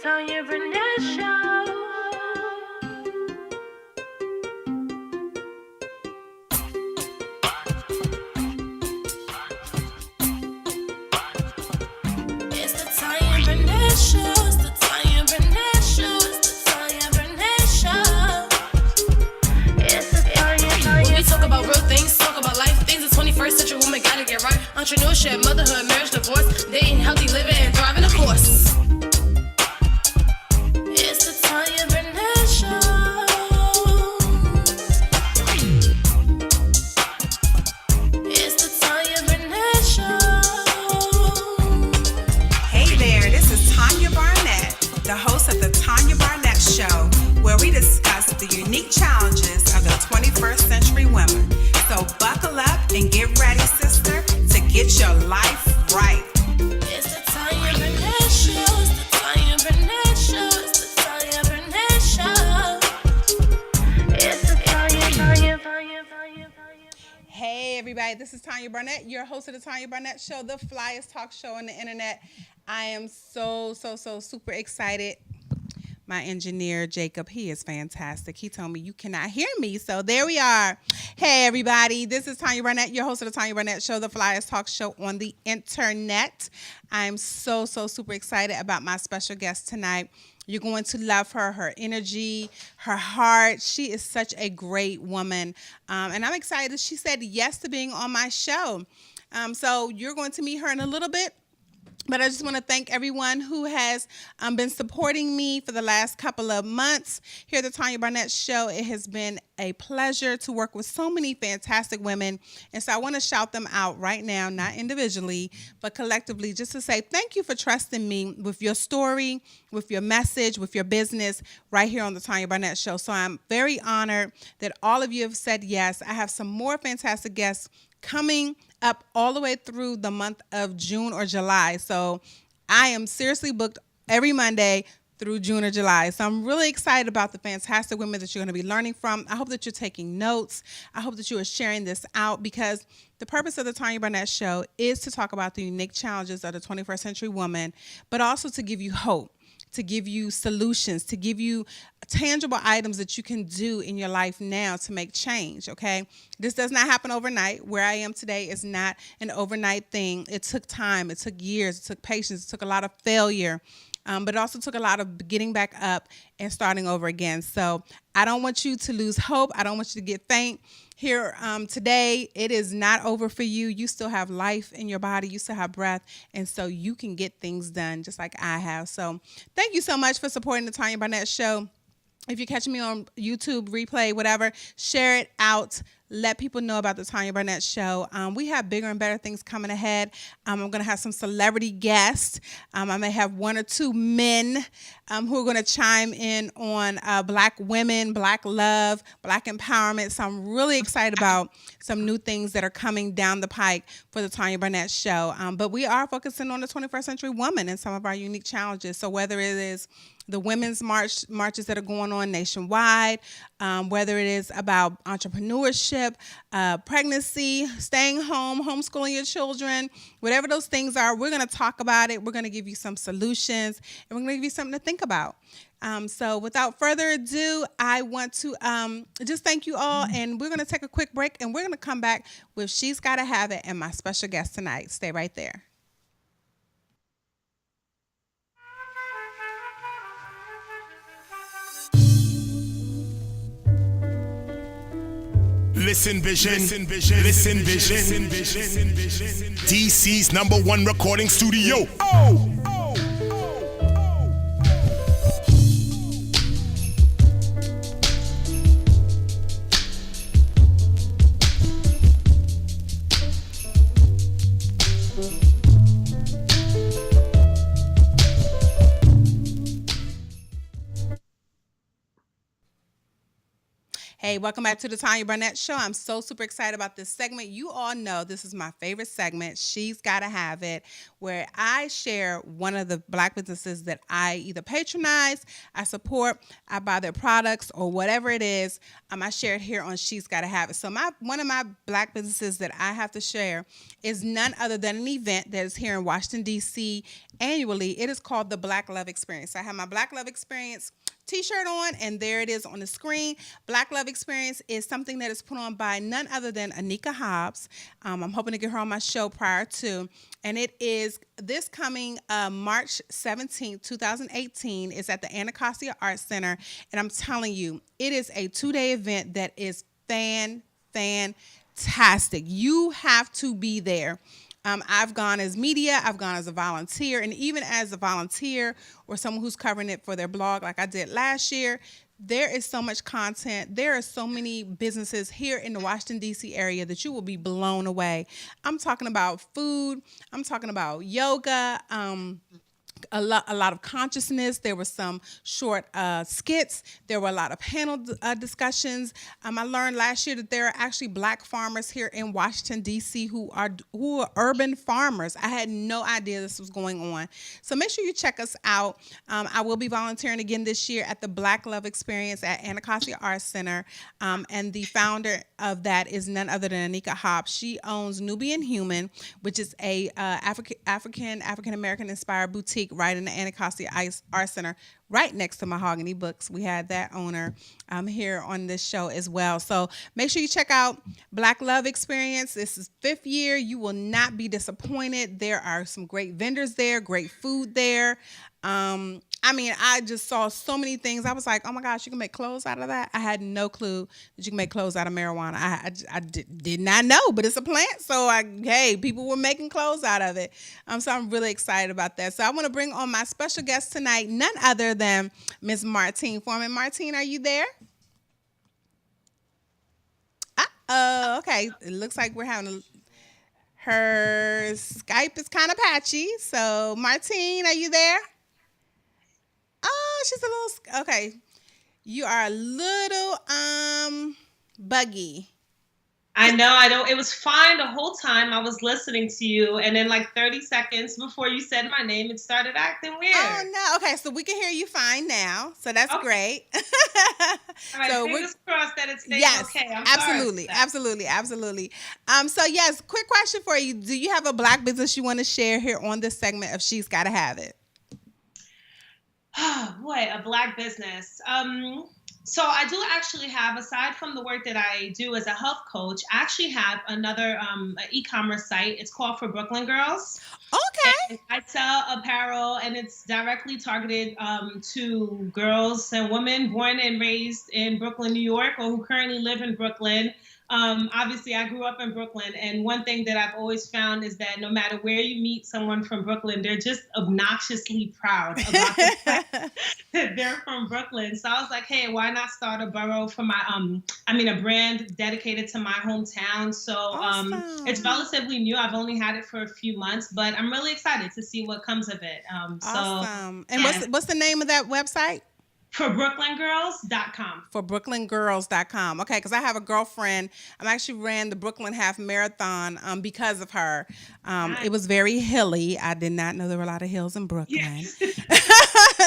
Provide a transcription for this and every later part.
Tanya Barnett Show. It's the Tanya Barnett Show. It's the Tanya Barnett Show. It's the Tanya Barnett Show. It's the Tanya. When we talk about real things, talk about life things. The 21st century woman gotta get right. Entrepreneurship, motherhood, marriage, divorce, dating, healthy living, and thriving, of course. It's the Tanya Barnett Show. It's the Tanya Barnett Show. Hey there, this is Tanya Barnett, the host of the Tanya Barnett Show, where we discuss the unique challenges of the 21st century women. So buckle up and get ready, sister, to get your life right. It's the Tanya Barnett Show. It's the Tanya Barnett Show. It's the Tanya Barnett Show. It's the Tanya. Hey everybody, this is Tanya Barnett, your host of the Tanya Barnett Show, the flyest talk show on the internet. I am so super excited. My engineer, Jacob, he is fantastic. He told me you cannot hear me, so there we are. Hey, everybody. This is Tanya Barnett, your host of the Tanya Barnett Show, the flyest talk show on the internet. I'm so super excited about my special guest tonight. You're going to love her, her energy, her heart. She is such a great woman, and I'm excited that she said yes to being on my show. So you're going to meet her in a little bit. But I just want to thank everyone who has been supporting me for the last couple of months here at the Tanya Barnett Show. It has been a pleasure to work with so many fantastic women. And so I want to shout them out right now, not individually, but collectively, just to say thank you for trusting me with your story, with your message, with your business right here on the Tanya Barnett Show. So I'm very honored that all of you have said yes. I have some more fantastic guests coming up all the way through the month of June or July. So I am seriously booked every Monday through June or July. So I'm really excited about the fantastic women that you're going to be learning from. I hope that you're taking notes. I hope that you are sharing this out, because the purpose of the Tanya Barnett Show is to talk about the unique challenges of the 21st century woman, but also to give you hope, to give you solutions, to give you tangible items that you can do in your life now to make change, okay? This does not happen overnight. Where I am today is not an overnight thing. It took time. It took years. It took patience. It took a lot of failure. But it also took a lot of getting back up and starting over again. So I don't want you to lose hope. I don't want you to get faint. Here today, it is not over for you. You still have life in your body. You still have breath. And so you can get things done just like I have. So thank you so much for supporting the Tanya Barnett Show. If you're catching me on YouTube, replay, whatever, share it out. Let people know about the Tanya Barnett Show. We have bigger and better things coming ahead. I'm going to have some celebrity guests. I may have one or two men who are going to chime in on Black women, Black love, Black empowerment. So I'm really excited about some new things that are coming down the pike for the Tanya Barnett Show. But we are focusing on the 21st century woman and some of our unique challenges. So whether it is the women's marches that are going on nationwide, whether it is about entrepreneurship, pregnancy, staying home, homeschooling your children, whatever those things are, we're going to talk about it. We're going to give you some solutions, and we're going to give you something to think about. So without further ado, I want to just thank you all, and we're going to take a quick break, and we're going to come back with She's Gotta Have It and my special guest tonight. Stay right there. Listen Vision, Listen Vision, DC's #1 recording studio. Hey, welcome back to the Tanya Barnett Show. I'm so super excited about this segment. You all know this is my favorite segment. She's Gotta Have It, where I share one of the Black businesses that I either patronize, I support, I buy their products, or whatever it is. I share it here on She's Gotta Have It. So one of my Black businesses that I have to share is none other than an event that is here in Washington, D.C. annually. It is called the Black Love Experience. I have my Black Love Experience t-shirt on, and there it is on the screen. Black Love Experience is something that is put on by none other than Anika Hobbs. I'm hoping to get her on my show prior to, and it is this coming March 17th, 2018. It's at the Anacostia Arts Center, and I'm telling you, it is a 2-day event that is fantastic. You have to be there. I've gone as media, I've gone as a volunteer, and even as a volunteer or someone who's covering it for their blog like I did last year, there is so much content. There are so many businesses here in the Washington, D.C. area that you will be blown away. I'm talking about food. I'm talking about yoga. A lot of consciousness. There were some short skits. There were a lot of panel discussions. I learned last year that there are actually Black farmers here in Washington, D.C. who are urban farmers. I had no idea this was going on. So make sure you check us out. I will be volunteering again this year at the Black Love Experience at Anacostia Arts Center. And the founder of that is none other than Anika Hobbs. She owns Nubian Human, which is a African-American inspired boutique right in the Anacostia Art Center, right next to Mahogany Books. We had that owner here on this show as well. So make sure you check out Black Love Experience. This is 5th year. You will not be disappointed. There are some great vendors there, great food there. I just saw so many things. I was like, oh my gosh, you can make clothes out of that? I had no clue that you can make clothes out of marijuana. I did not know, but it's a plant. So people were making clothes out of it. So I'm really excited about that. So I want to bring on my special guest tonight, none other than Miss Martine Foreman. Martine, are you there? Okay. It looks like we're having her Skype is kind of patchy. So Martine, are you there? Oh, she's a little, okay. You are a little, buggy. I know. It was fine the whole time I was listening to you. And then like 30 seconds before you said my name, it started acting weird. Oh, no. Okay, so we can hear you fine now. So that's great. All right, so fingers crossed that it stays okay. Absolutely. So yes, quick question for you. Do you have a Black business you want to share here on this segment of She's Gotta Have It? Oh boy, a Black business. So I do actually have, aside from the work that I do as a health coach, I actually have another e-commerce site. It's called For Brooklyn Girls. Okay. And I sell apparel, and it's directly targeted to girls and women born and raised in Brooklyn, New York, or who currently live in Brooklyn. Obviously, I grew up in Brooklyn, and one thing that I've always found is that no matter where you meet someone from Brooklyn, they're just obnoxiously proud about the fact that they're from Brooklyn. So I was like, hey, why not start a borough for my, a brand dedicated to my hometown. So Awesome. It's relatively new. I've only had it for a few months, but I'm really excited to see what comes of it. Awesome. And what's the name of that website? ForBrooklynGirls.com. ForBrooklynGirls.com. Okay, because I have a girlfriend. I actually ran the Brooklyn Half Marathon because of her. Nice. It was very hilly. I did not know there were a lot of hills in Brooklyn. Yes.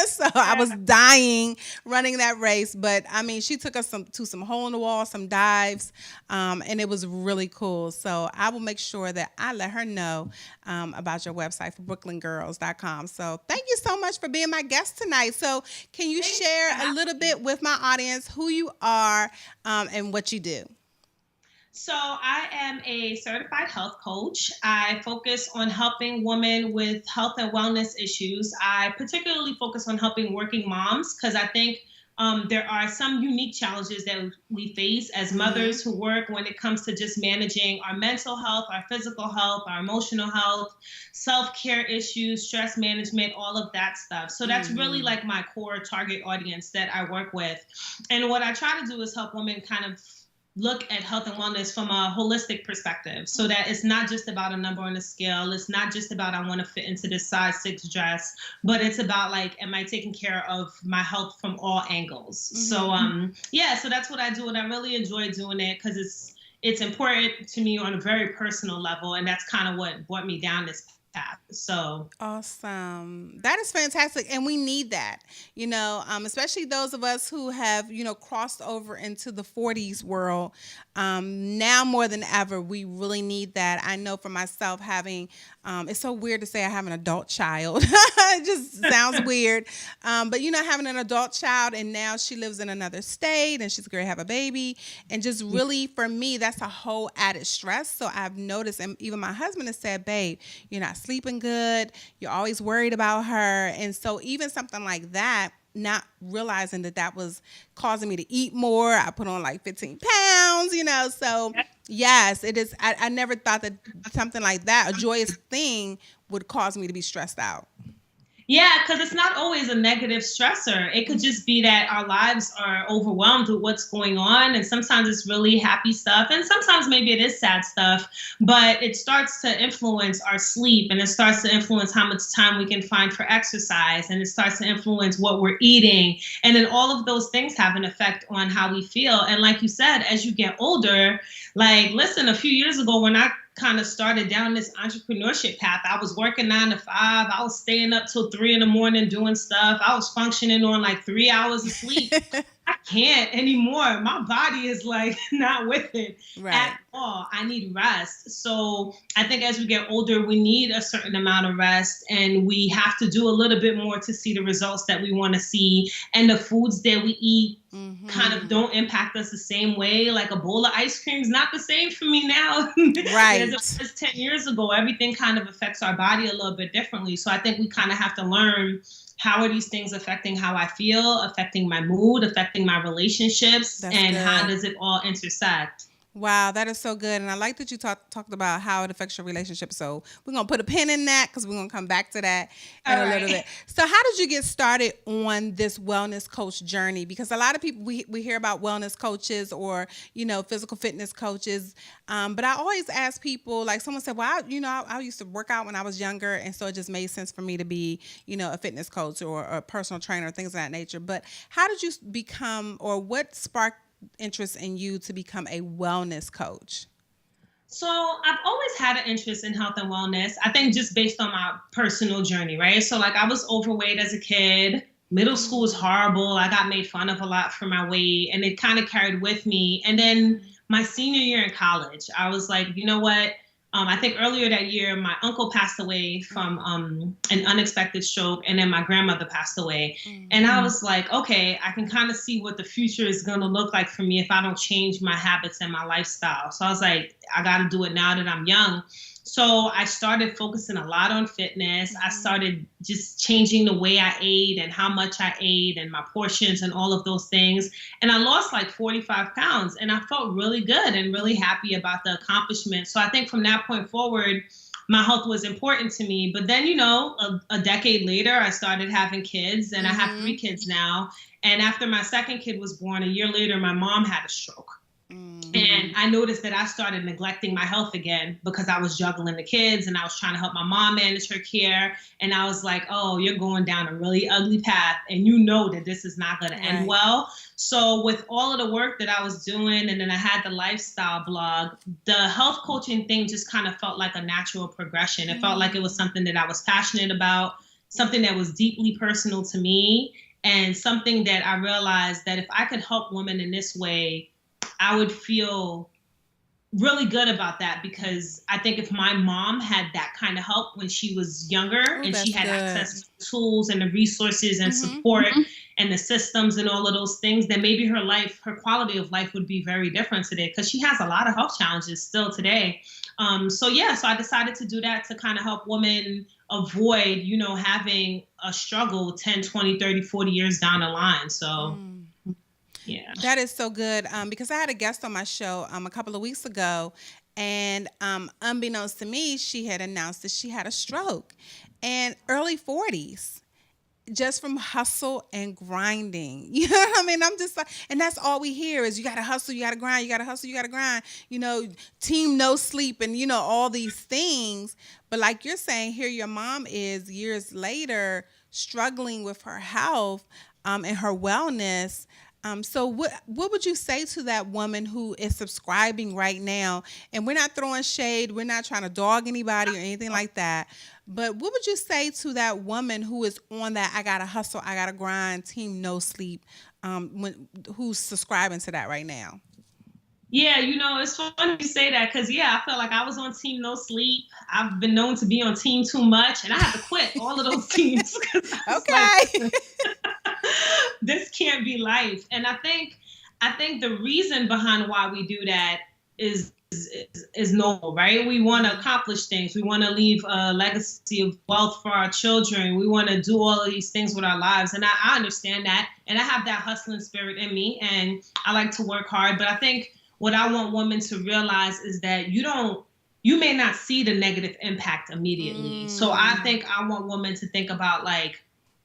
So I was dying running that race. But, she took us to some hole in the wall, some dives, and it was really cool. So I will make sure that I let her know about your website, ForBrooklynGirls.com. So thank you so much for being my guest tonight. So can you share a little bit with my audience who you are and what you do? So I am a certified health coach. I focus on helping women with health and wellness issues. I particularly focus on helping working moms because I think there are some unique challenges that we face as mothers who work when it comes to just managing our mental health, our physical health, our emotional health, self-care issues, stress management, all of that stuff. So that's really like my core target audience that I work with. And what I try to do is help women kind of look at health and wellness from a holistic perspective, so that it's not just about a number on a scale. It's not just about I want to fit into this size 6 dress, but it's about like, am I taking care of my health from all angles? So so that's what I do, and I really enjoy doing it because it's important to me on a very personal level, and that's kind of what brought me down this path. So awesome. That is fantastic. And we need that, especially those of us who have, crossed over into the 40s world. Now more than ever, we really need that. I know for myself having, it's so weird to say I have an adult child. It just sounds weird. But, having an adult child and now she lives in another state and she's going to have a baby. And just really, for me, that's a whole added stress. So I've noticed, and even my husband has said, babe, you're not sleeping good. You're always worried about her. And so even something like that, not realizing that was causing me to eat more. I put on like 15 pounds, so yes, it is. I never thought that something like that, a joyous thing, would cause me to be stressed out. Yeah, because it's not always a negative stressor. It could just be that our lives are overwhelmed with what's going on. And sometimes it's really happy stuff. And sometimes maybe it is sad stuff. But it starts to influence our sleep. And it starts to influence how much time we can find for exercise. And it starts to influence what we're eating. And then all of those things have an effect on how we feel. And like you said, as you get older, like, listen, a few years ago when I kind of started down this entrepreneurship path, I was working 9 to 5. I was staying up till 3 a.m. doing stuff. I was functioning on like 3 hours of sleep. I can't anymore. My body is like not with it at all. I need rest. So I think as we get older, we need a certain amount of rest, and we have to do a little bit more to see the results that we want to see. And the foods that we eat kind of don't impact us the same way. Like a bowl of ice cream is not the same for me now right. as it was 10 years ago. Everything kind of affects our body a little bit differently. So I think we kind of have to learn, how are these things affecting how I feel, affecting my mood, affecting my relationships, That's and good. how does it all intersect? Wow, that is so good. And I like that you talked about how it affects your relationship. So we're going to put a pin in that because we're going to come back to that in a little bit. So how did you get started on this wellness coach journey? Because a lot of people, we hear about wellness coaches or, physical fitness coaches. But I always ask people, like someone said, well, I used to work out when I was younger. And so it just made sense for me to be, a fitness coach or a personal trainer, things of that nature. But how did you become, or what sparked interest in you to become a wellness coach? So I've always had an interest in health and wellness. I think just based on my personal journey, right? So like I was overweight as a kid. Middle school was horrible. I got made fun of a lot for my weight, and it kind of carried with me. And then my senior year in college, I was like, you know what? I think earlier that year, my uncle passed away from an unexpected stroke, and then my grandmother passed away. And I was like, okay, I can kind of see what the future is going to look like for me if I don't change my habits and my lifestyle. So I was like, I got to do it now that I'm young. So I started focusing a lot on fitness. I started just changing the way I ate and how much I ate and my portions and all of those things. And I lost like 45 pounds, and I felt really good and really happy about the accomplishment. So I think from that point forward, my health was important to me. But then, a decade later, I started having kids, and I have 3 kids now. And after my second kid was born, a year later, my mom had a stroke. And I noticed that I started neglecting my health again because I was juggling the kids and I was trying to help my mom manage her care. And I was like, oh, you're going down a really ugly path, and you know that this is not going to end well. So with all of the work that I was doing, and then I had the lifestyle blog, the health coaching thing just kind of felt like a natural progression. It felt like it was something that I was passionate about, something that was deeply personal to me, and something that I realized that if I could help women in this way, I would feel really good about that, because I think if my mom had that kind of help when she was younger and she had access to the tools and the resources and support and the systems and all of those things, then maybe her quality of life would be very different today, because she has a lot of health challenges still today. So I decided to do that to kind of help women avoid, having a struggle 10, 20, 30, 40 years down the line. So yeah. That is so good, because I had a guest on my show a couple of weeks ago, and unbeknownst to me, she had announced that she had a stroke, and early 40s. just from hustle and grinding. You know what I mean? I'm just like, and that's all we hear is you got to hustle, you got to grind, you got to hustle, you got to grind, team no sleep and, all these things. But like you're saying, here your mom is years later struggling with her health and her wellness. So what would you say to that woman who is subscribing right now? And we're not throwing shade. We're not trying to dog anybody or anything like that. But what would you say to that woman who is on that I gotta hustle, I gotta grind, team no sleep, who's subscribing to that right now? Yeah, it's funny you say that because, I felt like I was on team no sleep. I've been known to be on team too much, and I had to quit all of those teams. Okay. This can't be life. And I think the reason behind why we do that is noble, right? We want to accomplish things. We want to leave a legacy of wealth for our children. We want to do all of these things with our lives. And I understand that. And I have that hustling spirit in me, and I like to work hard. But I think what I want women to realize is that you may not see the negative impact immediately. So I think I want women to think about, like,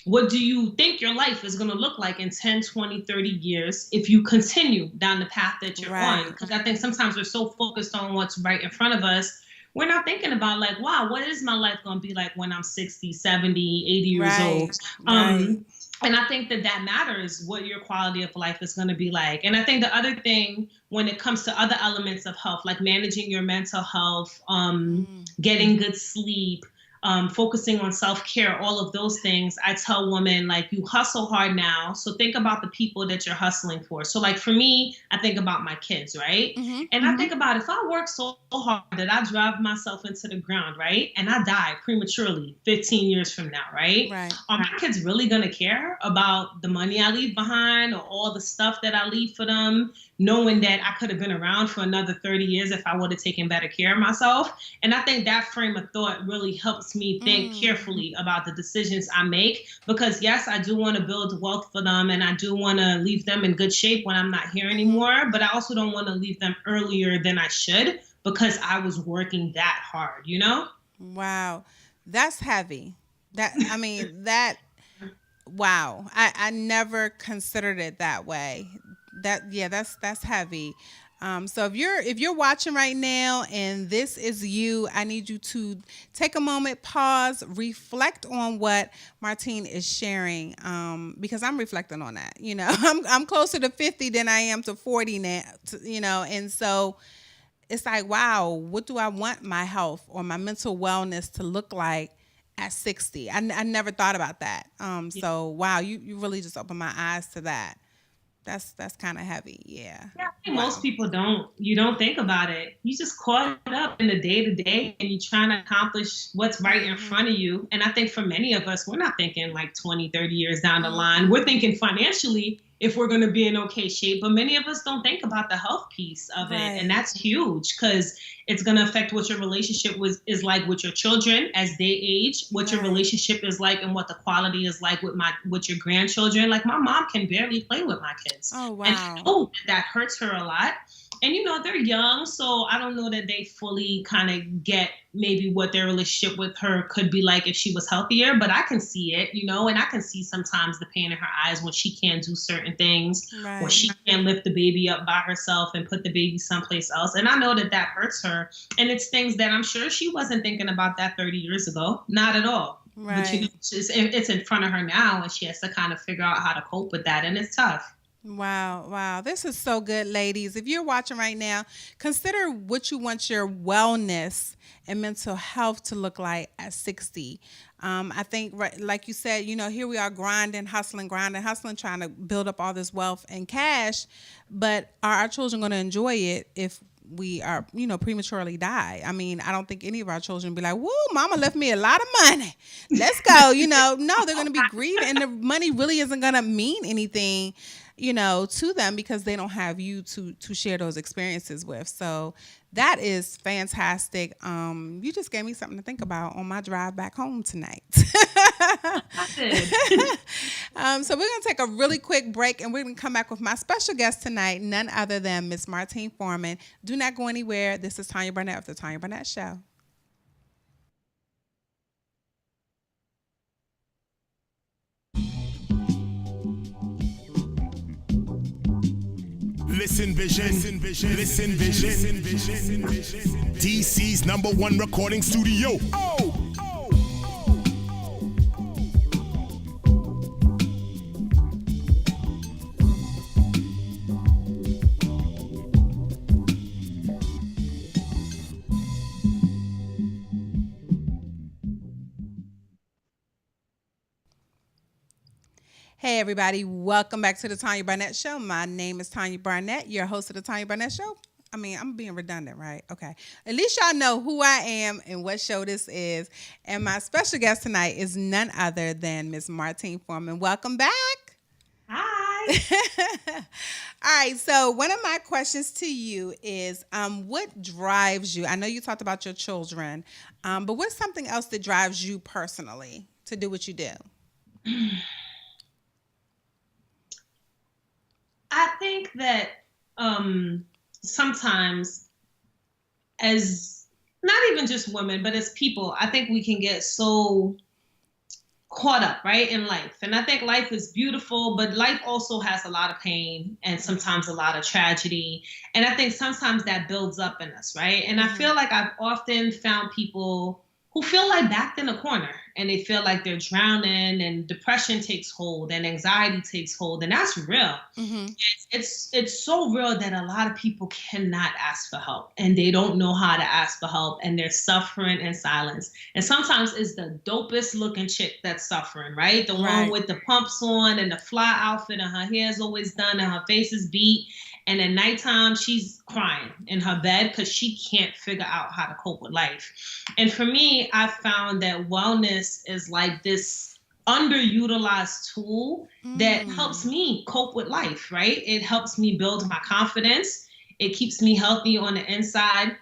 what do you think your life is going to look like in 10, 20, 30 years if you continue down the path that you're on? Because I think sometimes we're so focused on what's right in front of us, we're not thinking about, like, wow, what is my life going to be like when I'm 60, 70, 80 years old? And I think that matters, what your quality of life is going to be like. And I think the other thing when it comes to other elements of health, like managing your mental health, getting good sleep, focusing on self-care, all of those things, I tell women, like, you hustle hard now. So think about the people that you're hustling for. So like for me, I think about my kids, right? And I think about, if I work so hard that I drive myself into the ground, right? And I die prematurely 15 years from now, right? Are my kids really going to care about the money I leave behind or all the stuff that I leave for them, knowing that I could have been around for another 30 years if I would have taken better care of myself? And I think that frame of thought really helps me think carefully about the decisions I make, because yes, I do want to build wealth for them and I do want to leave them in good shape when I'm not here anymore, but I also don't want to leave them earlier than I should because I was working that hard, Wow. That's heavy. Wow. I never considered it that way. That's heavy. So if you're watching right now and this is you, I need you to take a moment, pause, reflect on what Martine is sharing, because I'm reflecting on that. I'm closer to 50 than I am to 40 now, and so it's like, wow, what do I want my health or my mental wellness to look like at 60? I never thought about that. So wow, you really just opened my eyes to that. That's kind of heavy. Yeah. I think most people don't. You don't think about it. You just caught up in the day to day and you're trying to accomplish what's right in front of you. And I think for many of us, we're not thinking like 20, 30 years down the line. We're thinking financially if we're going to be in okay shape. But many of us don't think about the health piece of it. And that's huge because it's going to affect what your relationship is like with your children as they age, what your relationship is like and what the quality is like with your grandchildren. Like my mom can barely play with my kids. Oh, wow. And that hurts her a lot. And, they're young, so I don't know that they fully kind of get maybe what their relationship with her could be like if she was healthier. But I can see it, and I can see sometimes the pain in her eyes when she can't do certain things or she can't lift the baby up by herself and put the baby someplace else. And I know that hurts her. And it's things that I'm sure she wasn't thinking about that 30 years ago. Not at all. But it's in front of her now, and she has to kind of figure out how to cope with that. And it's tough. Wow. This is so good, ladies. If you're watching right now, consider what you want your wellness and mental health to look like at 60. I think, like you said, here we are grinding, hustling, trying to build up all this wealth and cash. But are our children going to enjoy it if we are, prematurely die? I mean, I don't think any of our children be like, woo, mama left me a lot of money. Let's go. No, they're going to be grieving, and the money really isn't going to mean anything, to them because they don't have you to share those experiences with. So that is fantastic. You just gave me something to think about on my drive back home tonight. So we're going to take a really quick break, and we're going to come back with my special guest tonight, none other than Miss Martine Foreman. Do not go anywhere. This is Tanya Barnett of the Tanya Barnett Show. Listen Vision. Listen Vision. DC's #1 recording studio. Hey everybody, welcome back to the Tanya Barnett Show. My name is Tanya Barnett, your host of the Tanya Barnett Show. I mean, I'm being redundant, right? Okay. At least y'all know who I am and what show this is. And my special guest tonight is none other than Miss Martine Foreman. Welcome back. Hi. All right, so one of my questions to you is, what drives you? I know you talked about your children, but what's something else that drives you personally to do what you do? I think that sometimes, as not even just women, but as people, I think we can get so caught up, right, in life. And I think life is beautiful, but life also has a lot of pain and sometimes a lot of tragedy. And I think sometimes that builds up in us, right? And I feel like I've often found people who feel like backed in a corner and they feel like they're drowning and depression takes hold and anxiety takes hold. And that's real. Mm-hmm. It's so real that a lot of people cannot ask for help and they don't know how to ask for help and they're suffering in silence. And sometimes it's the dopest looking chick that's suffering, right? The one with the pumps on and the fly outfit and her hair's always done and her face is beat. And at nighttime, she's crying in her bed because she can't figure out how to cope with life. And for me, I found that wellness is like this underutilized tool that helps me cope with life, right? It helps me build my confidence. It keeps me healthy on the inside.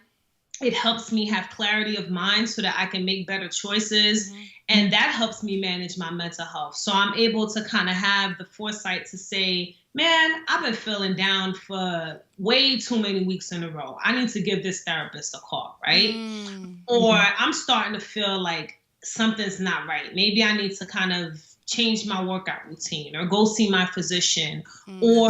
It helps me have clarity of mind so that I can make better choices. And that helps me manage my mental health. So I'm able to kind of have the foresight to say, man, I've been feeling down for way too many weeks in a row. I need to give this therapist a call, right? Or I'm starting to feel like something's not right. Maybe I need to kind of change my workout routine or go see my physician. Or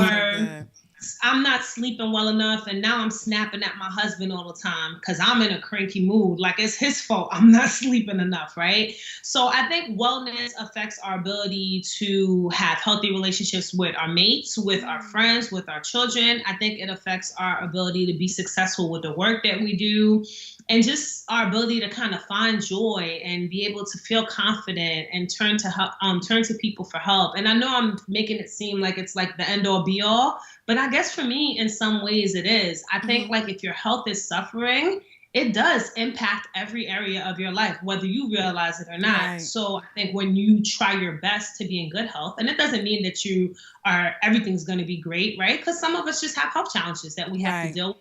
I'm not sleeping well enough and now I'm snapping at my husband all the time because I'm in a cranky mood. Like it's his fault I'm not sleeping enough, right? So I think wellness affects our ability to have healthy relationships with our mates, with our friends, with our children. I think it affects our ability to be successful with the work that we do and just our ability to kind of find joy and be able to feel confident and turn to people for help. And I know I'm making it seem like it's like the end all be all, but I guess for me, in some ways it is. I think like if your health is suffering, it does impact every area of your life, whether you realize it or not. Right. So I think when you try your best to be in good health, and it doesn't mean that everything's going to be great, right? Because some of us just have health challenges that we have to deal with.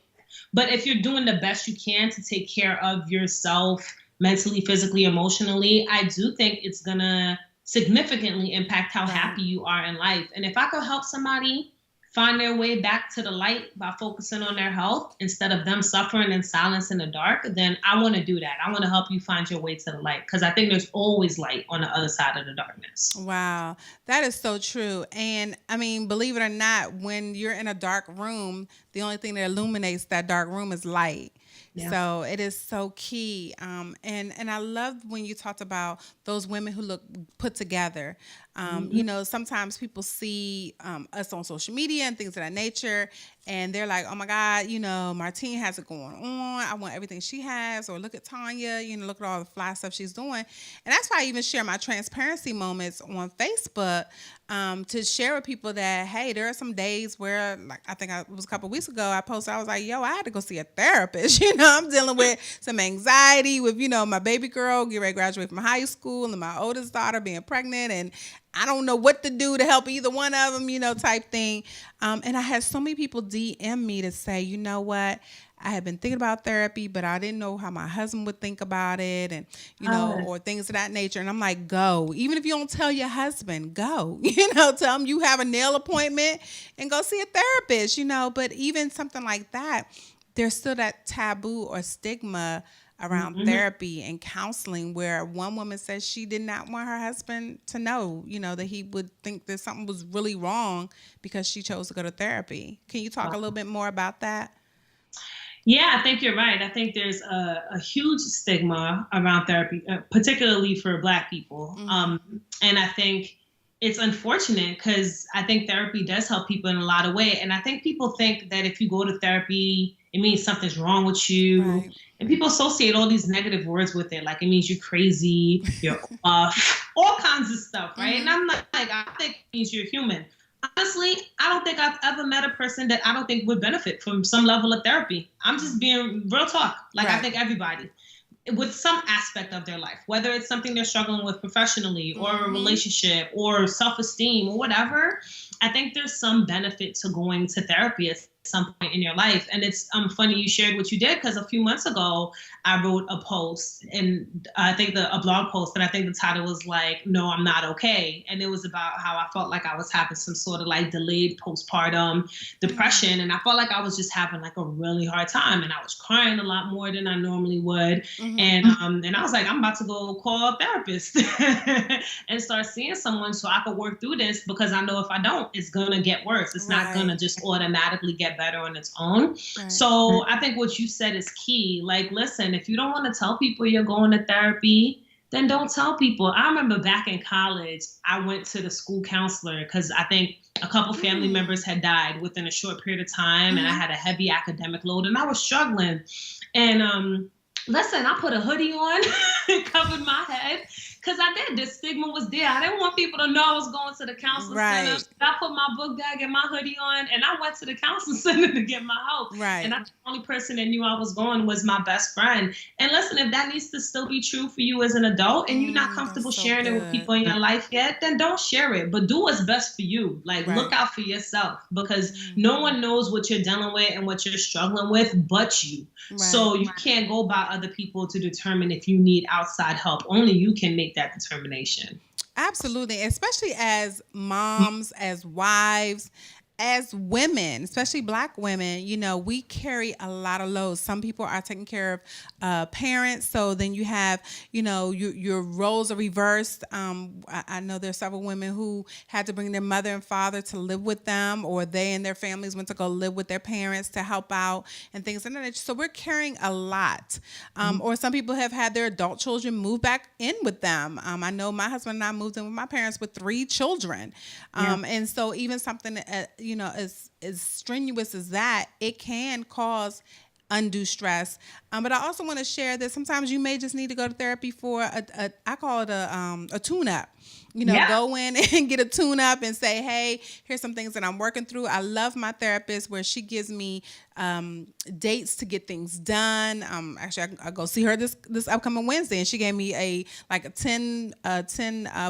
But if you're doing the best you can to take care of yourself mentally, physically, emotionally, I do think it's going to significantly impact how happy you are in life. And if I could help somebody find their way back to the light by focusing on their health instead of them suffering in silence in the dark, then I want to do that. I want to help you find your way to the light because I think there's always light on the other side of the darkness. Wow, that is so true. And I mean, believe it or not, when you're in a dark room, the only thing that illuminates that dark room is light. Yeah. So it is so key. And I love when you talked about those women who look put together. You know, sometimes people see us on social media and things of that nature, and they're like, oh my God, you know, Martine has it going on. I want everything she has. Or look at Tanya, you know, look at all the fly stuff she's doing. And that's why I even share my transparency moments on Facebook to share with people that, hey, there are some days where, like, I think it was a couple of weeks ago, I posted, I was like, yo, I had to go see a therapist. You know, I'm dealing with some anxiety with, you know, my baby girl getting ready to graduate from high school and my oldest daughter being pregnant, and I don't know what to do to help either one of them, you know, type thing. And I had so many people DM me to say, you know what, I had been thinking about therapy, but I didn't know how my husband would think about it, and, you know, or things of that nature. And I'm like, go. Even if you don't tell your husband, go. You know, tell him you have a nail appointment and go see a therapist, you know. But even something like that, there's still that taboo or stigma around therapy and counseling, where one woman says she did not want her husband to know, that he would think that something was really wrong because she chose to go to therapy. Can you talk a little bit more about that? Yeah, I think you're right. I think there's a huge stigma around therapy, particularly for Black people. And I think it's unfortunate because I think therapy does help people in a lot of ways. And I think people think that if you go to therapy, it means something's wrong with you. Right. And people associate all these negative words with it. Like it means you're crazy, you're off, all kinds of stuff, right? And I'm like, I think it means you're human. Honestly, I don't think I've ever met a person that I don't think would benefit from some level of therapy. I'm just being real talk. Like I think everybody with some aspect of their life, whether it's something they're struggling with professionally or a relationship or self-esteem or whatever, I think there's some benefit to going to therapy at some point in your life. And it's funny you shared what you did, because a few months ago, I wrote a post, and I think a blog post, and I think the title was like, "No, I'm not okay." And it was about how I felt like I was having some sort of like delayed postpartum depression. And I felt like I was just having like a really hard time, and I was crying a lot more than I normally would. And I was like, I'm about to go call a therapist and start seeing someone so I could work through this, because I know if I don't, it's gonna get worse. It's not gonna just automatically get better on its own. So I think what you said is key. Like, listen, if you don't want to tell people you're going to therapy, then don't tell people. I remember back in college, I went to the school counselor because I think a couple family members had died within a short period of time, and I had a heavy academic load, and I was struggling. And listen, I put a hoodie on, covered my head, because I did. The stigma was there. I didn't want people to know I was going to the counseling center. I put my book bag and my hoodie on, and I went to the counseling center to get my help. And the only person that knew I was going was my best friend. And listen, if that needs to still be true for you as an adult, and you're not comfortable sharing it with people in your life yet, then don't share it. But do what's best for you. Like, look out for yourself, because no one knows what you're dealing with and what you're struggling with but you. So you can't go by other people to determine if you need outside help. Only you can make that determination. Absolutely. Especially as moms, as wives, as women, especially Black women, we carry a lot of loads. Some people are taking care of parents. So then you have, your roles are reversed. I know there's several women who had to bring their mother and father to live with them, or they and their families went to go live with their parents to help out and things like that. So we're carrying a lot. Or some people have had their adult children move back in with them. I know my husband and I moved in with my parents with 3 children. And so even something as strenuous as that, it can cause undue stress. But I also want to share that sometimes you may just need to go to therapy for I call it a tune-up. Go in and get a tune-up and say, hey, here's some things that I'm working through. I love my therapist where she gives me dates to get things done. Actually, I go see her this upcoming Wednesday, and she gave me a 10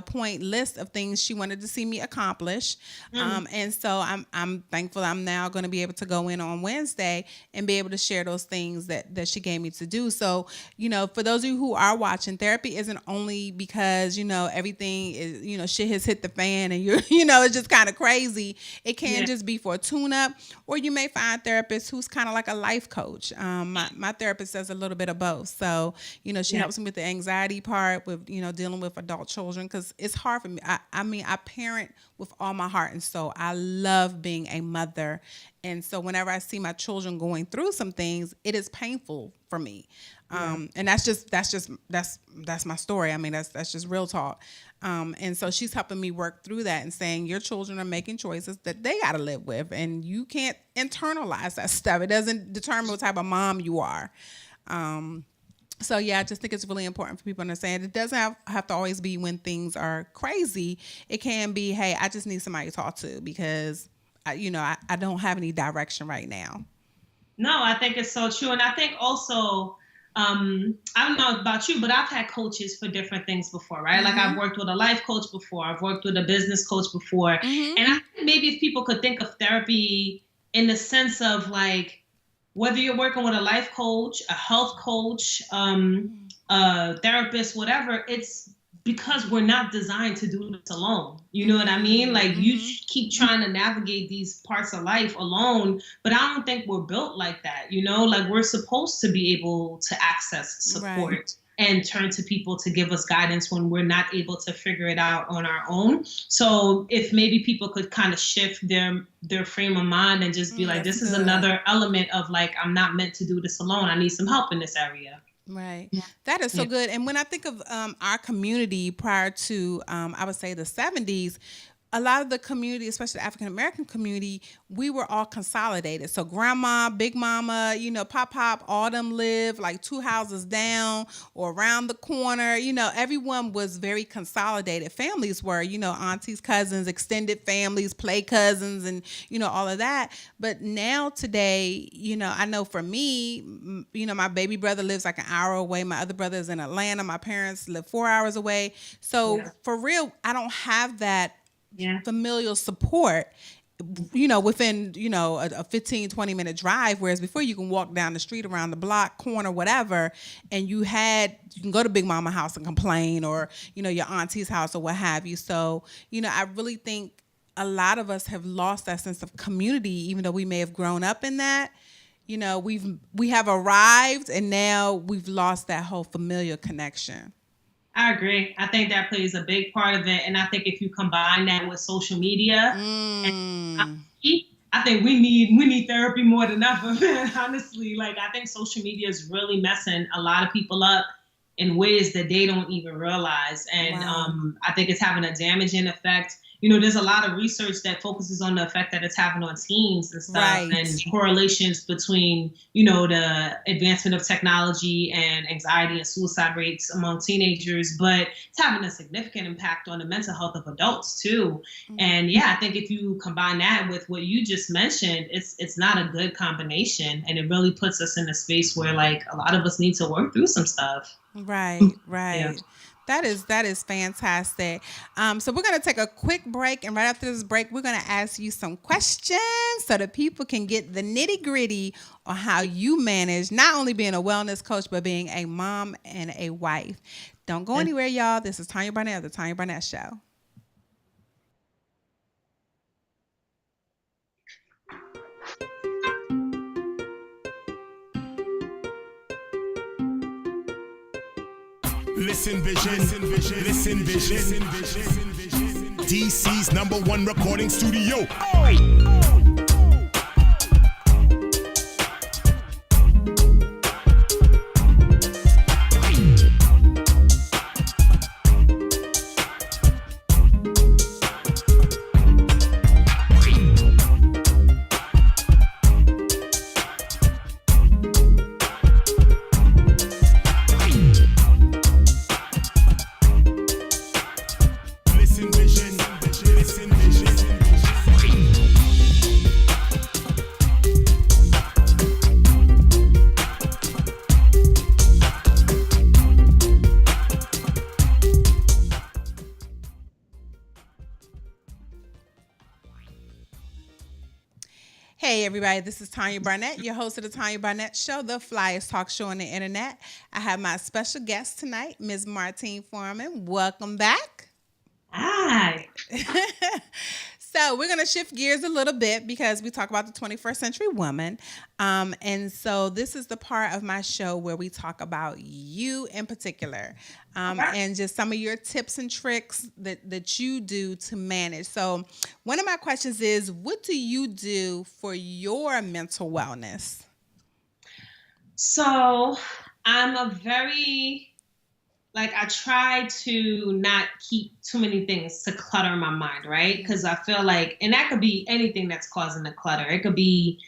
point list of things she wanted to see me accomplish. And so I'm thankful I'm now going to be able to go in on Wednesday and be able to share those things that she gave me to do. So, for those of you who are watching, therapy isn't only because, everything is, shit has hit the fan and you're, it's just kind of crazy. It can just be for a tune-up, or you may find a therapist who's kind of like a life coach. My therapist does a little bit of both. So, she helps me with the anxiety part, with, dealing with adult children, because it's hard for me. I parent with all my heart and soul. I love being a mother. And so whenever I see my children going through some things, it is painful for me. And that's my story. I mean, that's just real talk. And so she's helping me work through that and saying, your children are making choices that they got to live with, and you can't internalize that stuff. It doesn't determine what type of mom you are. So yeah, I just think it's really important for people to understand it doesn't have to always be when things are crazy. It can be, hey, I just need somebody to talk to because I don't have any direction right now. No, I think it's so true. And I think also, I don't know about you, but I've had coaches for different things before, right? Like I've worked with a life coach before. I've worked with a business coach before. And I think maybe if people could think of therapy in the sense of like, whether you're working with a life coach, a health coach, a therapist, whatever, it's because we're not designed to do this alone. You know what I mean? Like you keep trying to navigate these parts of life alone, but I don't think we're built like that. You know, like we're supposed to be able to access support. Right. And turn to people to give us guidance when we're not able to figure it out on our own. So if maybe people could kind of shift their frame of mind and just be like, this is another element of like, I'm not meant to do this alone. I need some help in this area. Right. Yeah. That is so good. And when I think of our community prior to, I would say the 70s, a lot of the community, especially the African-American community, we were all consolidated. So grandma, big mama, you know, pop, all them live like 2 houses down or around the corner. You know, everyone was very consolidated. Families were, you know, aunties, cousins, extended families, play cousins, and, you know, all of that. But now today, you know, I know for me, you know, my baby brother lives like an hour away. My other brother is in Atlanta. My parents live 4 hours away. So for real, I don't have that familial support, you know, within, you know, a 15, 20-minute drive, whereas before you can walk down the street, around the block, corner, whatever, and you can go to Big Mama house and complain, or, you know, your auntie's house or what have you. So, you know, I really think a lot of us have lost that sense of community, even though we may have grown up in that. You know, we have arrived, and now we've lost that whole familial connection. I agree. I think that plays a big part of it. And I think if you combine that with social media, and I think we need therapy more than ever, honestly. Like, I think social media is really messing a lot of people up in ways that they don't even realize. And I think it's having a damaging effect. You know, there's a lot of research that focuses on the effect that it's having on teens and stuff, and correlations between, you know, the advancement of technology and anxiety and suicide rates among teenagers, but it's having a significant impact on the mental health of adults too. And I think if you combine that with what you just mentioned, it's not a good combination, and it really puts us in a space where like a lot of us need to work through some stuff. Right. Yeah. That is fantastic. So we're going to take a quick break, and right after this break, we're going to ask you some questions so that people can get the nitty-gritty on how you manage not only being a wellness coach, but being a mom and a wife. Don't go anywhere, y'all. This is Tanya Barnett of the Tanya Barnett Show. Listen vision, listen vision. DC's #1 recording studio. Hey everybody, this is Tanya Barnett, your host of the Tanya Barnett Show, the flyest talk show on the internet. I have my special guest tonight, Ms. Martine Foreman. Welcome back. Hi. So we're going to shift gears a little bit because we talk about the 21st century woman. And so this is the part of my show where we talk about you in particular, and just some of your tips and tricks that you do to manage. So one of my questions is, what do you do for your mental wellness? So I'm I try to not keep too many things to clutter my mind, right? Because I feel like, and that could be anything that's causing the clutter. It could be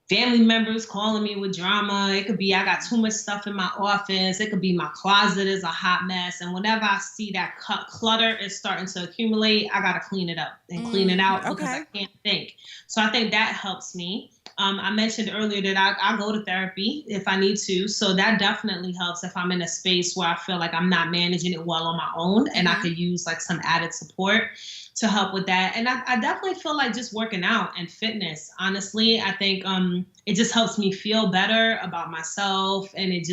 family members calling me with drama. It could be I got too much stuff in my office. It could be my closet is a hot mess. And whenever I see that clutter is starting to accumulate, I got to clean it up and clean it out because I can't think. So I think that helps me. I mentioned earlier that I go to therapy if I need to. So that definitely helps if I'm in a space where I feel like I'm not managing it well on my own, and I could use like some added support to help with that. And I definitely feel like just working out and fitness, honestly, I think it just helps me feel better about myself, and it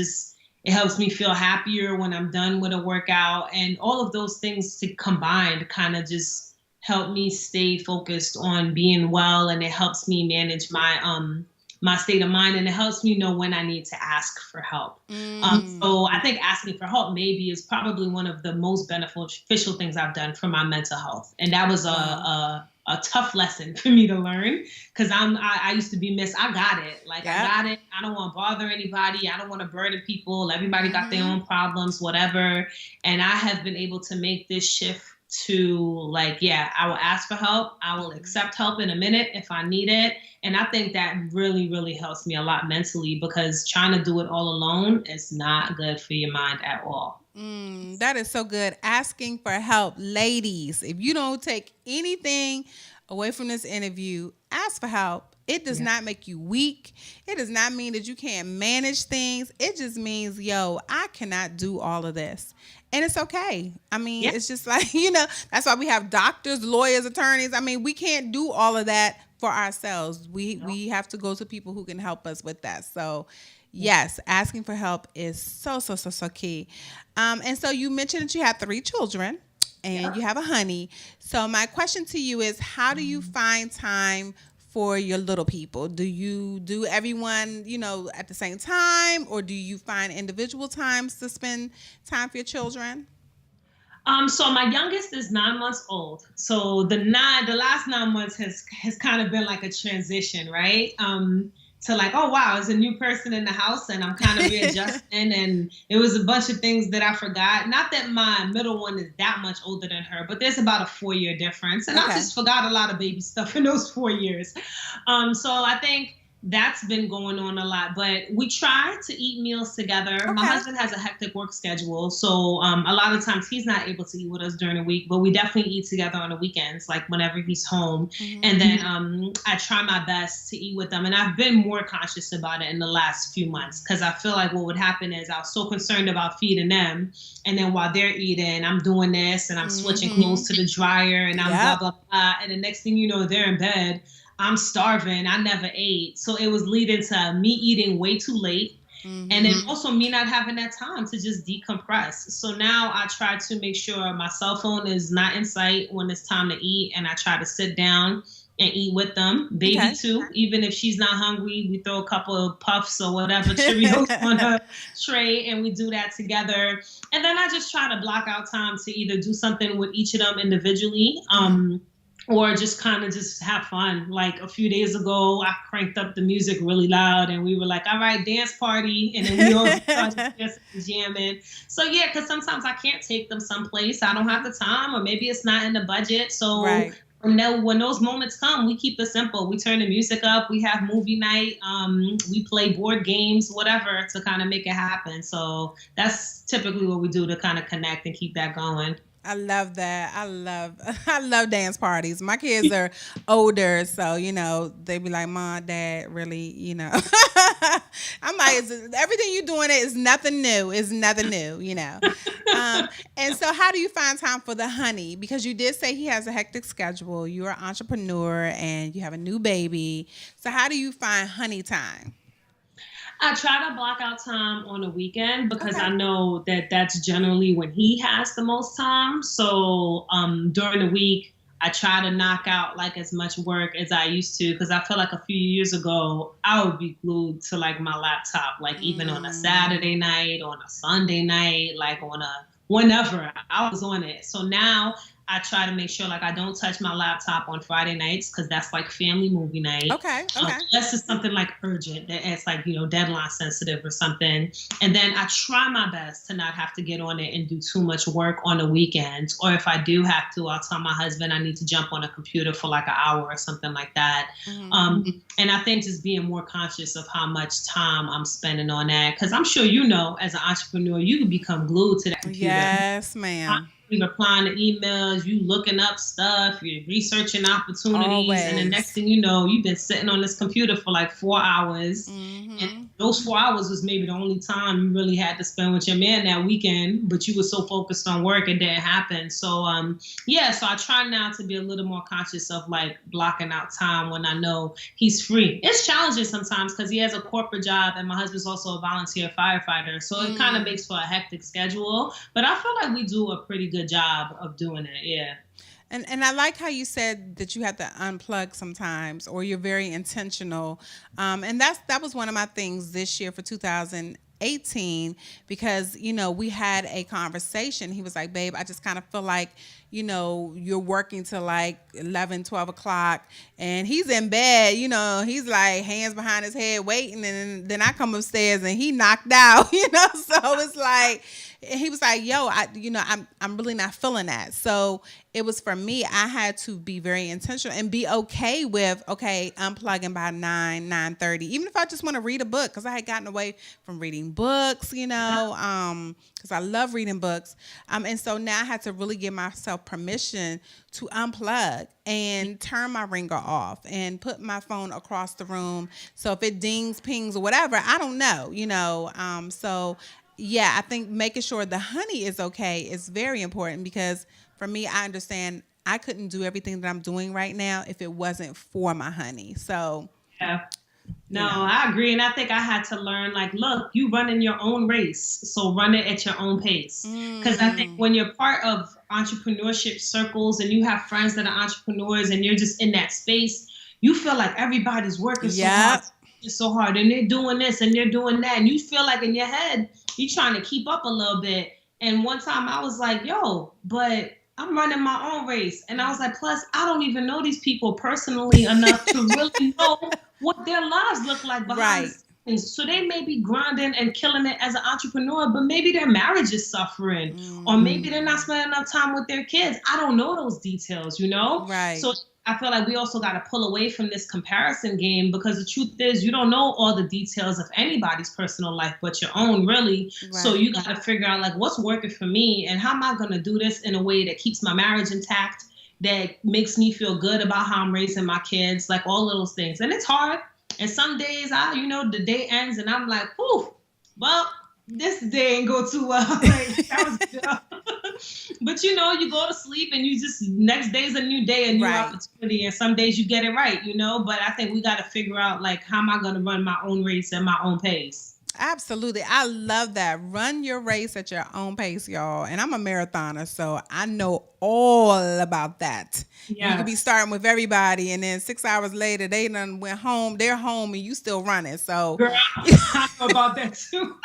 It helps me feel happier when I'm done with a workout, and all of those things combined kind of just help me stay focused on being well, and it helps me manage my state of mind, and it helps me know when I need to ask for help. So I think asking for help maybe is probably one of the most beneficial things I've done for my mental health, and that was a tough lesson for me to learn, because I used to be I got it. Like, I got it. I don't want to bother anybody. I don't want to burden people. Everybody got their own problems, whatever. And I have been able to make this shift to like, I will ask for help. I will accept help in a minute if I need it. And I think that really, really helps me a lot mentally, because trying to do it all alone is not good for your mind at all. That is so good. Asking for help. Ladies, if you don't take anything away from this interview, ask for help. It does not make you weak. It does not mean that you can't manage things. It just means, I cannot do all of this. And it's okay. I mean, it's just like, that's why we have doctors, lawyers, attorneys. I mean, we can't do all of that for ourselves. We have to go to people who can help us with that. So yes, asking for help is so key. And so you mentioned that you have 3 children and you have a honey. So my question to you is, how do you find time for your little people? Do you do everyone, at the same time, or do you find individual times to spend time for your children? So my youngest is 9 months old. So the last 9 months has kind of been like a transition, right? To like, oh wow, there's a new person in the house, and I'm kind of readjusting, and it was a bunch of things that I forgot. Not that my middle one is that much older than her, but there's about a 4-year difference, and I just forgot a lot of baby stuff in those 4 years. So I think that's been going on a lot, but we try to eat meals together. Okay. My husband has a hectic work schedule, so a lot of times he's not able to eat with us during the week, but we definitely eat together on the weekends, like whenever he's home. And then I try my best to eat with them, and I've been more conscious about it in the last few months, because I feel like what would happen is I was so concerned about feeding them, and then while they're eating, I'm doing this, and I'm switching clothes to the dryer, and I'm blah, blah, blah, and the next thing you know, they're in bed. I'm starving. I never ate. So it was leading to me eating way too late. And then also me not having that time to just decompress. So now I try to make sure my cell phone is not in sight when it's time to eat. And I try to sit down and eat with them. Baby too. Even if she's not hungry, we throw a couple of puffs or whatever, Cheerios on her tray, and we do that together. And then I just try to block out time to either do something with each of them individually, or just kind of just have fun. Like a few days ago, I cranked up the music really loud, and we were like, all right, dance party. And then we all started jamming. So yeah, because sometimes I can't take them someplace. I don't have the time, or maybe it's not in the budget. So when those moments come, we keep it simple. We turn the music up. We have movie night. We play board games, whatever, to kind of make it happen. So that's typically what we do to kind of connect and keep that going. I love that. I love dance parties. My kids are older, so they be like, "Mom, Dad, really?" I'm like, everything you're doing is nothing new. It's nothing new, And so, how do you find time for the honey? Because you did say he has a hectic schedule. You're an entrepreneur, and you have a new baby. So, how do you find honey time? I try to block out time on a weekend, because I know that that's generally when he has the most time. So during the week, I try to knock out like as much work as I used to, because I feel like a few years ago, I would be glued to like my laptop, like even on a Saturday night, on a Sunday night, like on a whenever I was on it. So now I try to make sure like I don't touch my laptop on Friday nights, because that's like family movie night. Okay. Unless it's something like urgent, that it's like, deadline sensitive or something. And then I try my best to not have to get on it and do too much work on the weekends. Or if I do have to, I'll tell my husband I need to jump on a computer for like an hour or something like that. And I think just being more conscious of how much time I'm spending on that, because I'm sure as an entrepreneur, you can become glued to that computer. Yes, ma'am. replying to emails, you looking up stuff, you're researching opportunities, Always. and the next thing you know, you've been sitting on this computer for like 4 hours. And those 4 hours was maybe the only time you really had to spend with your man that weekend, but you were so focused on work it didn't happen. So so I try now to be a little more conscious of like blocking out time when I know he's free. It's challenging sometimes because he has a corporate job and my husband's also a volunteer firefighter, so it kind of makes for a hectic schedule, but I feel like we do a pretty good job of doing it. Yeah. And I like how you said that you have to unplug sometimes, or you're very intentional. And that was one of my things this year for 2018, because, you know, we had a conversation. He was like, babe, I just kind of feel like, you know, you're working till like 11, 12 o'clock and he's in bed, you know, he's like hands behind his head waiting. And then I come upstairs and he knocked out, you know, so it's like, he was like, yo, I'm really not feeling that. So it was for me, I had to be very intentional and be okay with, unplugging by 9:30, even if I just want to read a book, because I had gotten away from reading books, you know, because I love reading books. And so now I had to really give myself permission to unplug and turn my ringer off and put my phone across the room. So if it dings, pings, or whatever, I don't know, you know. Yeah, I think making sure the honey is okay is very important, because for me, I understand I couldn't do everything that I'm doing right now if it wasn't for my honey. So yeah. No, you know. I agree. And I think I had to learn, like, look, you running your own race, so run it at your own pace. Because I think when you're part of entrepreneurship circles and you have friends that are entrepreneurs and you're just in that space, you feel like everybody's working so hard and they're doing this and they're doing that. And you feel like in your head, you're trying to keep up a little bit. And one time I was like, yo, but I'm running my own race. And I was like, plus, I don't even know these people personally enough to really know what their lives look like behind the scenes. So they may be grinding and killing it as an entrepreneur, but maybe their marriage is suffering, or maybe they're not spending enough time with their kids. I don't know those details, you know? Right. So I feel like we also got to pull away from this comparison game, because the truth is you don't know all the details of anybody's personal life but your own, really. Right. So you got to figure out, like, what's working for me and how am I going to do this in a way that keeps my marriage intact, that makes me feel good about how I'm raising my kids, like all of those things. And it's hard. And some days the day ends and I'm like, whew, well, this day ain't go too well. Like, that was good. But you go to sleep and you just, next day's a new day, a new opportunity. And some days you get it right, but I think we got to figure out, like, how am I going to run my own race at my own pace? Absolutely. I love that. Run your race at your own pace, y'all. And I'm a marathoner, so I know all about that. Yes. You could be starting with everybody, and then 6 hours later, they done went home. They're home, and you still running. So, girl, I know about that too.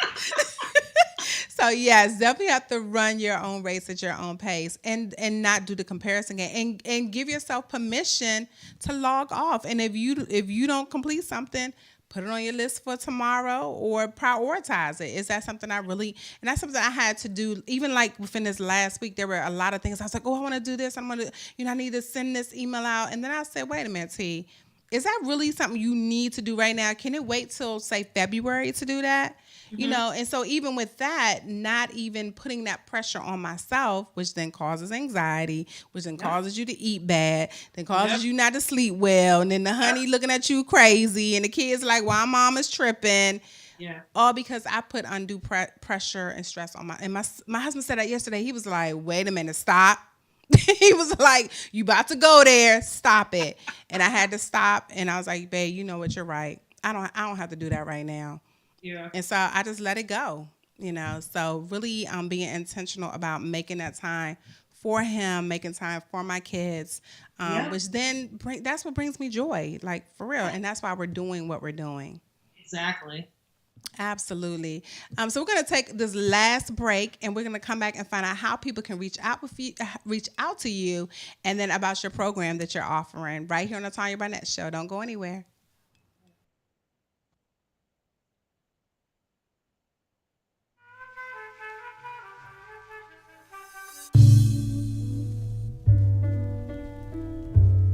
So yes, definitely have to run your own race at your own pace, and not do the comparison game, and give yourself permission to log off. And if you don't complete something, put it on your list for tomorrow, or prioritize it. Is that something and that's something I had to do, even like within this last week. There were a lot of things I was like, oh, I want to do this. I'm going to, I need to send this email out. And then I said, wait a minute, T, is that really something you need to do right now? Can it wait till, say, February to do that? Mm-hmm. And so even with that, not even putting that pressure on myself, which then causes anxiety, which then causes you to eat bad, then causes you not to sleep well, and then the honey looking at you crazy, and the kids like, well, mom is tripping. Yeah. All because I put undue pressure and stress on my husband said that yesterday. He was like, wait a minute, stop. He was like, you about to go there, stop it. And I had to stop, and I was like, babe, you know what, you're right. I don't have to do that right now. Yeah. And so I just let it go, So really being intentional about making that time for him, making time for my kids, which then that's what brings me joy, like, for real. And that's why we're doing what we're doing. Exactly. Absolutely. So we're going to take this last break, and we're going to come back and find out how people can reach out to you, and then about your program that you're offering right here on the Tanya Barnett Show. Don't go anywhere.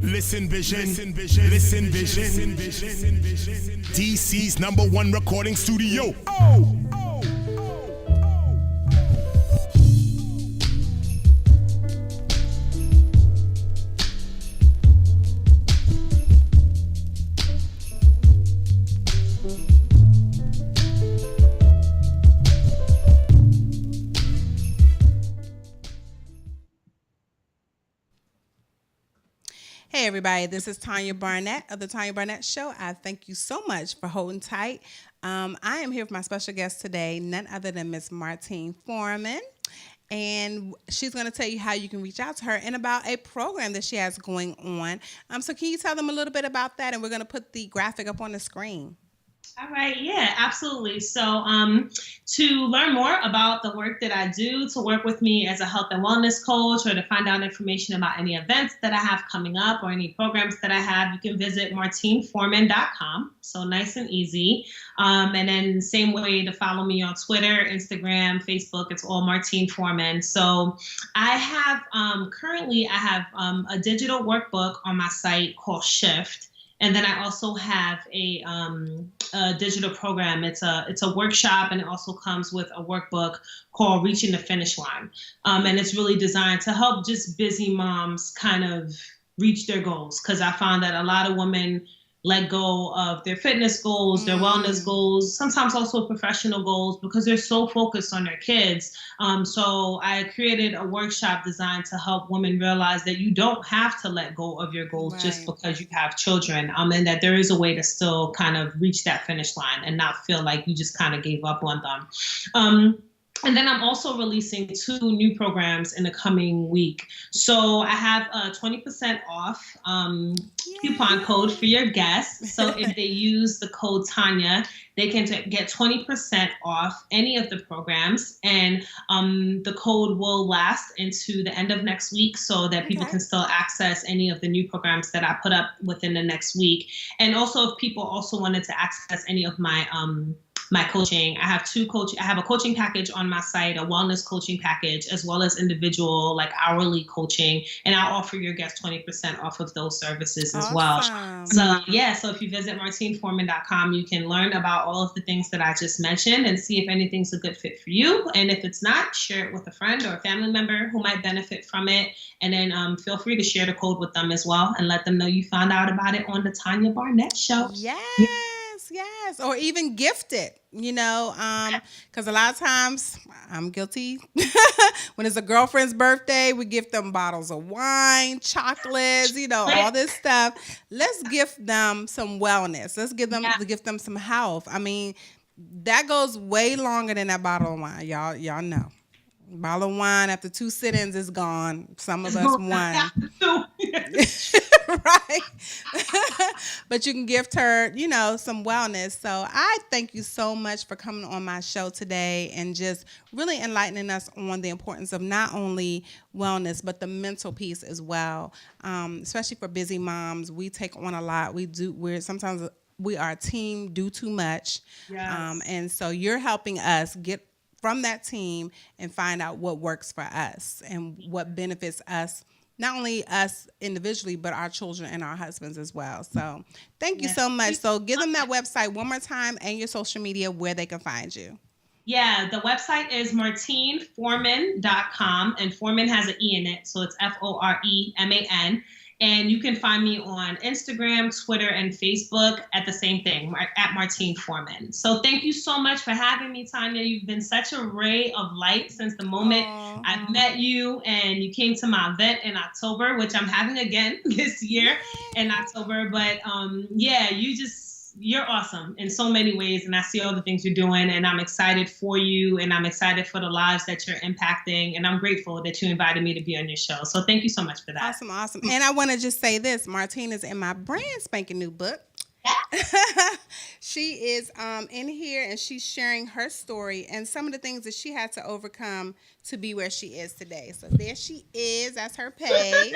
Listen Vision, Listen Vision, DC's #1 recording studio. Hey, everybody, this is Tanya Barnett of the Tanya Barnett Show. I thank you so much for holding tight. I am here with my special guest today, none other than Miss Martine Foreman. And she's going to tell you how you can reach out to her and about a program that she has going on. So can you tell them a little bit about that? And we're going to put the graphic up on the screen. All right. Yeah, absolutely. So to learn more about the work that I do, to work with me as a health and wellness coach, or to find out information about any events that I have coming up or any programs that I have, you can visit martineforeman.com. So nice and easy. And then same way to follow me on Twitter, Instagram, Facebook. It's all Martine Foreman. So I have currently a digital workbook on my site called Shift. And then I also have a digital program. It's a workshop, and it also comes with a workbook called Reaching the Finish Line. And it's really designed to help just busy moms kind of reach their goals, because I found that a lot of women let go of their fitness goals, their wellness goals, sometimes also professional goals, because they're so focused on their kids. So I created a workshop designed to help women realize that you don't have to let go of your goals just because you have children, and that there is a way to still kind of reach that finish line and not feel like you just kind of gave up on them. And then I'm also releasing 2 new programs in the coming week. So I have a 20% off coupon code for your guests. So if they use the code Tanya, they can get 20% off any of the programs. And the code will last into the end of next week, so that people can still access any of the new programs that I put up within the next week. And also, if people also wanted to access any of my coaching, I have a coaching package on my site, a wellness coaching package, as well as individual, like hourly coaching. And I'll offer your guests 20% off of those services as well. So if you visit martineforeman.com, you can learn about all of the things that I just mentioned and see if anything's a good fit for you. And if it's not, share it with a friend or a family member who might benefit from it. And then feel free to share the code with them as well, and let them know you found out about it on the Tanya Barnett Show. Yes, or even gift it, because a lot of times I'm guilty. When it's a girlfriend's birthday, we gift them bottles of wine, chocolates, all this stuff. Let's gift them some wellness. Let's gift them some health. I mean, that goes way longer than that bottle of wine. Y'all know. Bottle of wine after 2 sit-ins is gone. Some of us one. Right. But you can gift her, some wellness. So I thank you so much for coming on my show today and just really enlightening us on the importance of not only wellness, but the mental piece as well. Especially for busy moms, we take on a lot. Sometimes we are a team, do too much. Yes. And so you're helping us get from that team and find out what works for us and what benefits us, not only us individually, but our children and our husbands as well. So thank you so much. So give them that website one more time and your social media where they can find you. Yeah, the website is martineforeman.com, and Foreman has an E in it, so it's Foreman. And you can find me on Instagram, Twitter, and Facebook at the same thing, at Martine Foreman. So thank you so much for having me, Tanya. You've been such a ray of light since the moment I've met you, and you came to my event in October, which I'm having again this year in October. But you're awesome in so many ways, and I see all the things you're doing, and I'm excited for you, and I'm excited for the lives that you're impacting, and I'm grateful that you invited me to be on your show. So thank you so much for that. Awesome. And I want to just say this, Martine is in my brand spanking new book. She is in here, and she's sharing her story and some of the things that she had to overcome to be where she is today. So there she is. That's her page.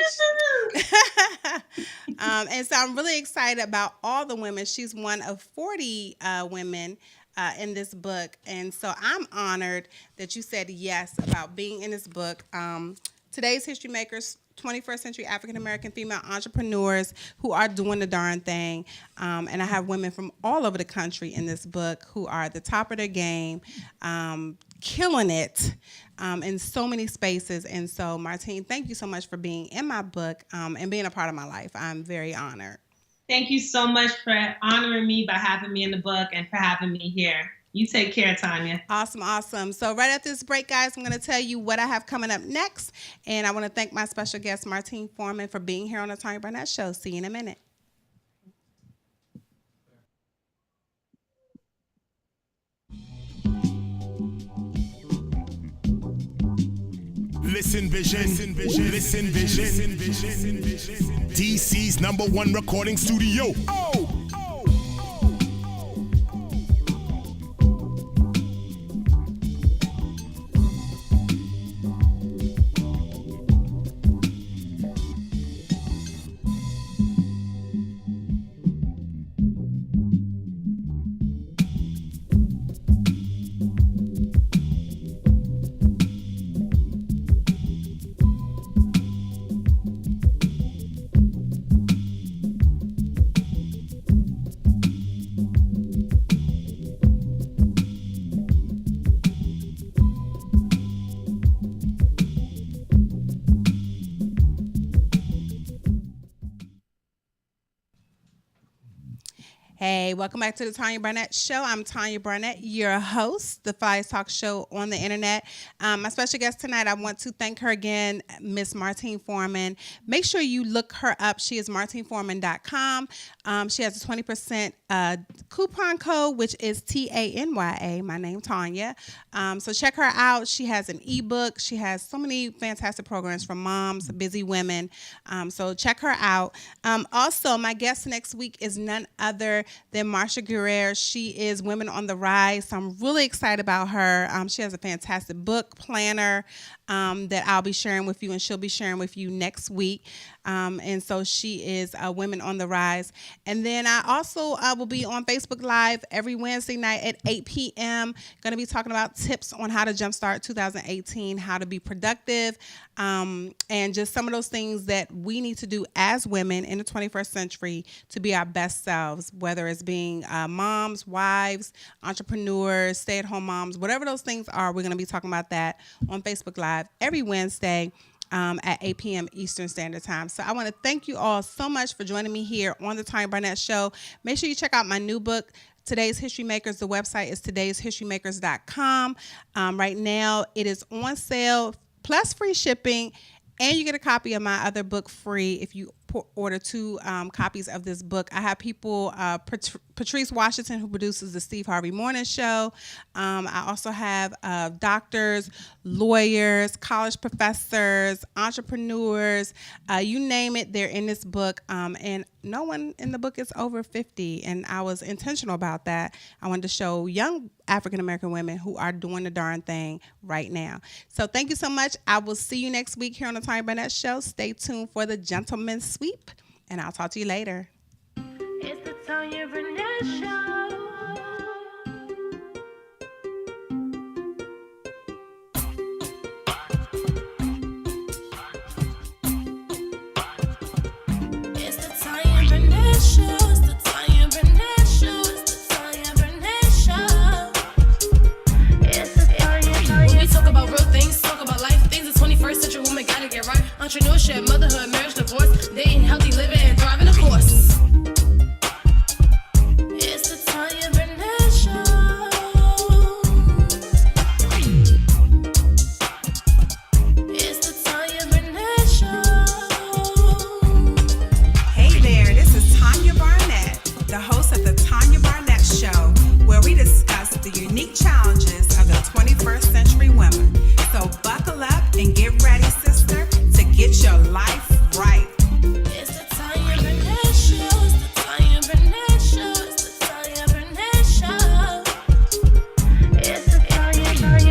And so I'm really excited about all the women. She's one of 40 women in this book. And so I'm honored that you said yes about being in this book. Today's history makers, 21st century African-American female entrepreneurs who are doing the darn thing. And I have women from all over the country in this book who are at the top of their game, killing it in so many spaces. And so, Martine, thank you so much for being in my book and being a part of my life. I'm very honored. Thank you so much for honoring me by having me in the book and for having me here. You take care, Tanya. Awesome. So right after this break, guys, I'm going to tell you what I have coming up next. And I want to thank my special guest, Martine Foreman, for being here on the Tanya Barnett Show. See you in a minute. Listen Vision. DC's #1 recording studio. Hey, welcome back to the Tanya Barnett Show. I'm Tanya Barnett, your host, the Flyest Talk Show on the internet. My special guest tonight, I want to thank her again, Miss Martine Foreman. Make sure you look her up. She is martineforeman.com. She has a 20% coupon code, which is TANYA, my name, Tanya. So check her out. She has an ebook. She has so many fantastic programs for moms, busy women. So check her out. Also, my guest next week is none other than Marsha Guerrero. She is Women on the Rise. So I'm really excited about her. She has a fantastic book planner that I'll be sharing with you, and she'll be sharing with you next week. And so she is Women on the Rise. And then I also will be on Facebook Live every Wednesday night at 8 p.m. Going to be talking about tips on how to jumpstart 2018, how to be productive, and just some of those things that we need to do as women in the 21st century to be our best selves, whether it's being moms, wives, entrepreneurs, stay-at-home moms, whatever those things are. We're going to be talking about that on Facebook Live every Wednesday at 8 p.m. Eastern Standard Time. So I want to thank you all so much for joining me here on the Tanya Barnett Show. Make sure you check out my new book, Today's History Makers. The website is todayshistorymakers.com. Right now, it is on sale, plus free shipping, and you get a copy of my other book free if you order 2 copies of this book. I have people, Patrice Washington, who produces the Steve Harvey Morning Show. I also have doctors, lawyers, college professors, entrepreneurs, you name it, they're in this book. And no one in the book is over 50. And I was intentional about that. I wanted to show young African-American women who are doing the darn thing right now. So thank you so much. I will see you next week here on the Tanya Barnett Show. Stay tuned for the Gentleman's Sweep, and I'll talk to you later. It's the Tanya Barnett Show. It's the Tanya Barnett Show. It's the Tanya Barnett Show. It's the Tanya Barnett Show. It's the Tanya. When we talk about real things, talk about life things. The 21st century woman gotta get right. Entrepreneurship, motherhood, marriage, divorce, dating, healthy living, and thriving, of course.